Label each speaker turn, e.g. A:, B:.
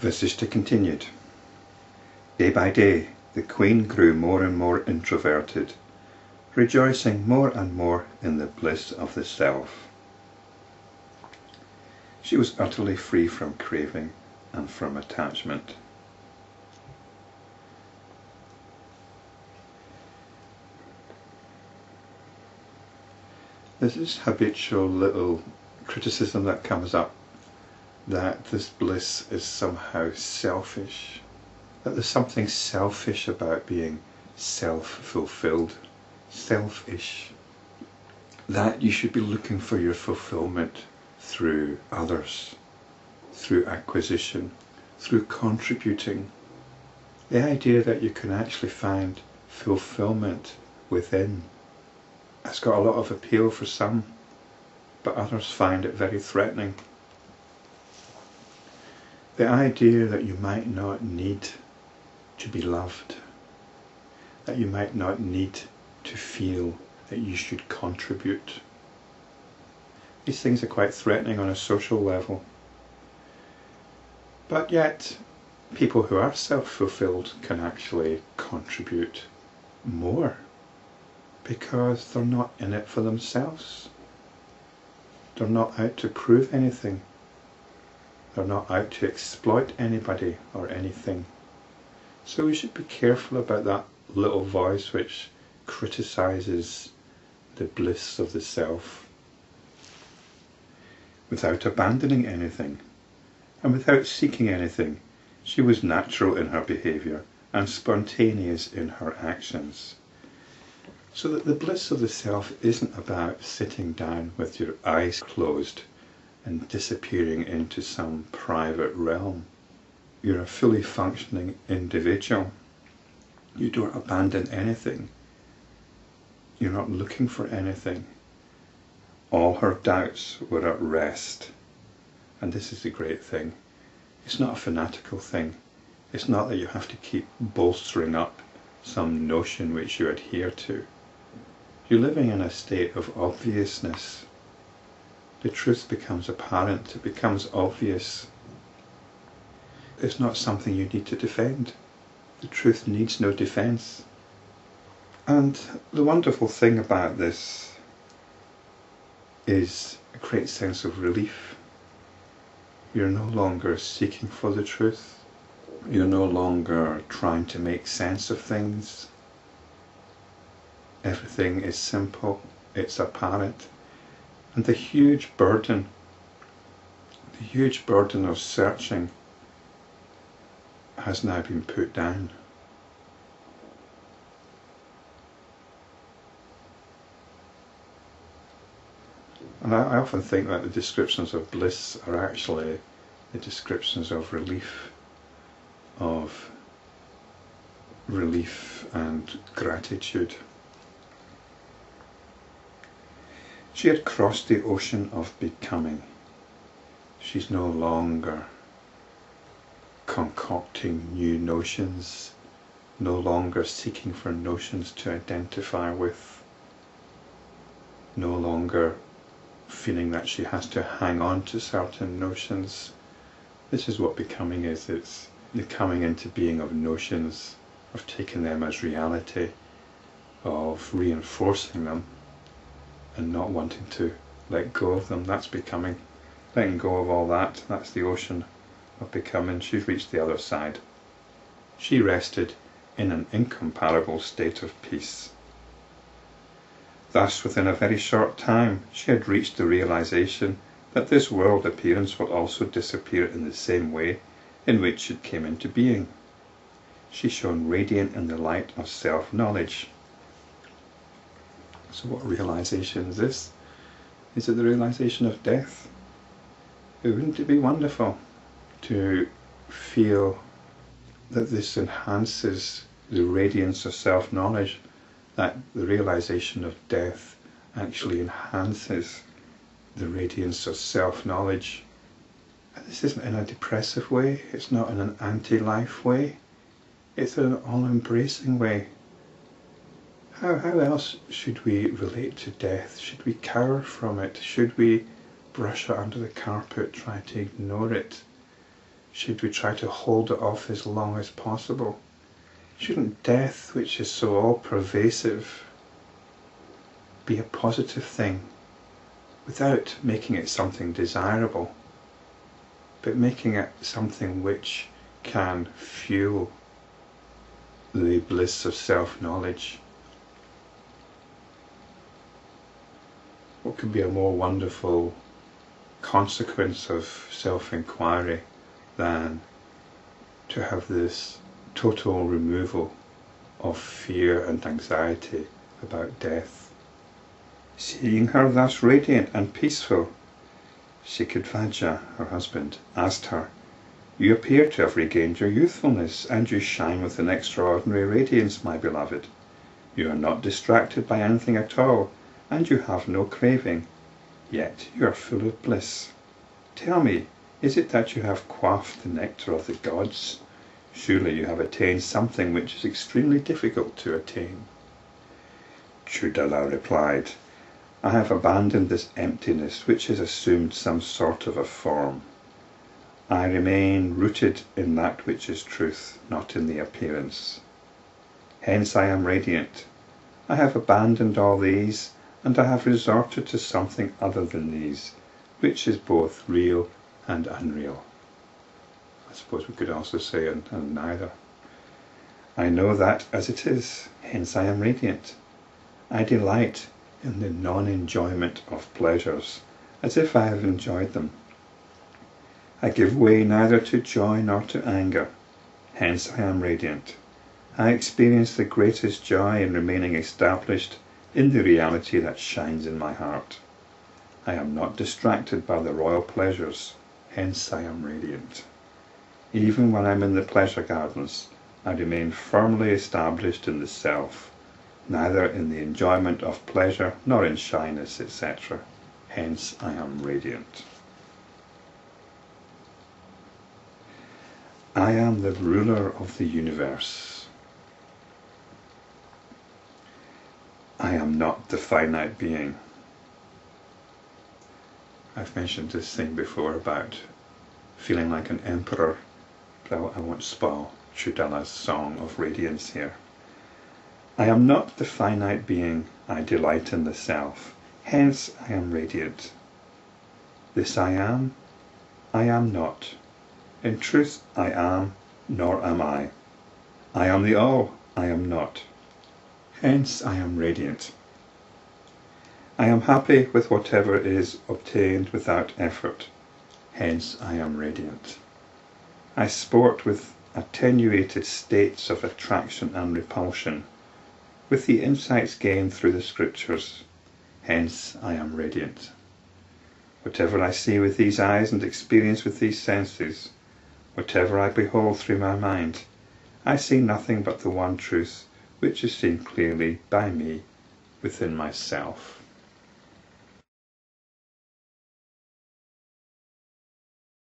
A: Vasishta continued. Day by day, the queen grew more and more introverted, rejoicing more and more in the bliss of the self. She was utterly free from craving and from attachment. There's this habitual little criticism that comes up that this bliss is somehow selfish, that there's something selfish about being self-fulfilled, selfish, that you should be looking for your fulfillment through others, through acquisition, through contributing. The idea that you can actually find fulfillment within has got a lot of appeal for some, but others find it very threatening. The idea that you might not need to be loved, that you might not need to feel that you should contribute. These things are quite threatening on a social level. But yet, people who are self-fulfilled can actually contribute more because they're not in it for themselves. They're not out to prove anything. They're not out to exploit anybody or anything. So we should be careful about that little voice which criticizes the bliss of the self. Without abandoning anything and without seeking anything, she was natural in her behaviour and spontaneous in her actions. So that the bliss of the self isn't about sitting down with your eyes closed and disappearing into some private realm. You're a fully functioning individual. You don't abandon anything. You're not looking for anything. All her doubts were at rest. And this is the great thing. It's not a fanatical thing. It's not that you have to keep bolstering up some notion which you adhere to. You're living in a state of obviousness. The truth becomes apparent, it becomes obvious. It's not something you need to defend. The truth needs no defence. And the wonderful thing about this is a great sense of relief. You're no longer seeking for the truth. You're no longer trying to make sense of things. Everything is simple, it's apparent. And the huge burden of searching has now been put down. And I often think that the descriptions of bliss are actually the descriptions of relief and gratitude. She had crossed the ocean of becoming. She's no longer concocting new notions, no longer seeking for notions to identify with, no longer feeling that she has to hang on to certain notions. This is what becoming is. It's the coming into being of notions, of taking them as reality, of reinforcing them and not wanting to let go of them. That's becoming. Letting go of all that, that's the ocean of becoming. She's reached the other side. She rested in an incomparable state of peace. Thus, within a very short time, she had reached the realization that this world appearance will also disappear in the same way in which it came into being. She shone radiant in the light of self-knowledge. So what realization is this? Is it the realization of death? Wouldn't it be wonderful to feel that this enhances the radiance of self-knowledge, that the realization of death actually enhances the radiance of self-knowledge? And this isn't in a depressive way, it's not in an anti-life way, it's in an all-embracing way. How else should we relate to death? Should we cower from it? Should we brush it under the carpet, try to ignore it? should we try to hold it off as long as possible? Shouldn't death, which is so all-pervasive, be a positive thing without making it something desirable, but making it something which can fuel the bliss of self-knowledge? What could be a more wonderful consequence of self-inquiry than to have this total removal of fear and anxiety about death? Seeing her thus radiant and peaceful, Shikadvaja, her husband, asked her, "You appear to have regained your youthfulness, and you shine with an extraordinary radiance, my beloved. You are not distracted by anything at all, and you have no craving, yet you are full of bliss. Tell me, is it that you have quaffed the nectar of the gods? Surely you have attained something which is extremely difficult to attain." Chudala replied, "I have abandoned this emptiness which has assumed some sort of a form. I remain rooted in that which is truth, not in the appearance. Hence I am radiant. I have abandoned all these, and I have resorted to something other than these, which is both real and unreal." I suppose we could also say and neither. I know that as it is, hence I am radiant. I delight in the non-enjoyment of pleasures, as if I have enjoyed them. I give way neither to joy nor to anger, hence I am radiant. I experience the greatest joy in remaining established in the reality that shines in my heart. I am not distracted by the royal pleasures, hence I am radiant. Even when I am in the pleasure gardens, I remain firmly established in the self, neither in the enjoyment of pleasure nor in shyness, etc. Hence I am radiant. I am the ruler of the universe. I am not the finite being. I've mentioned this thing before about feeling like an emperor, but I won't spoil Chudala's song of radiance here. I am not the finite being, I delight in the self, hence I am radiant. This I am not. In truth I am, nor am I. I am the all, I am not. Hence I am radiant. I am happy with whatever is obtained without effort, hence I am radiant. I sport with attenuated states of attraction and repulsion, with the insights gained through the scriptures, hence I am radiant. Whatever I see with these eyes and experience with these senses, whatever I behold through my mind, I see nothing but the one truth which is seen clearly by me within myself.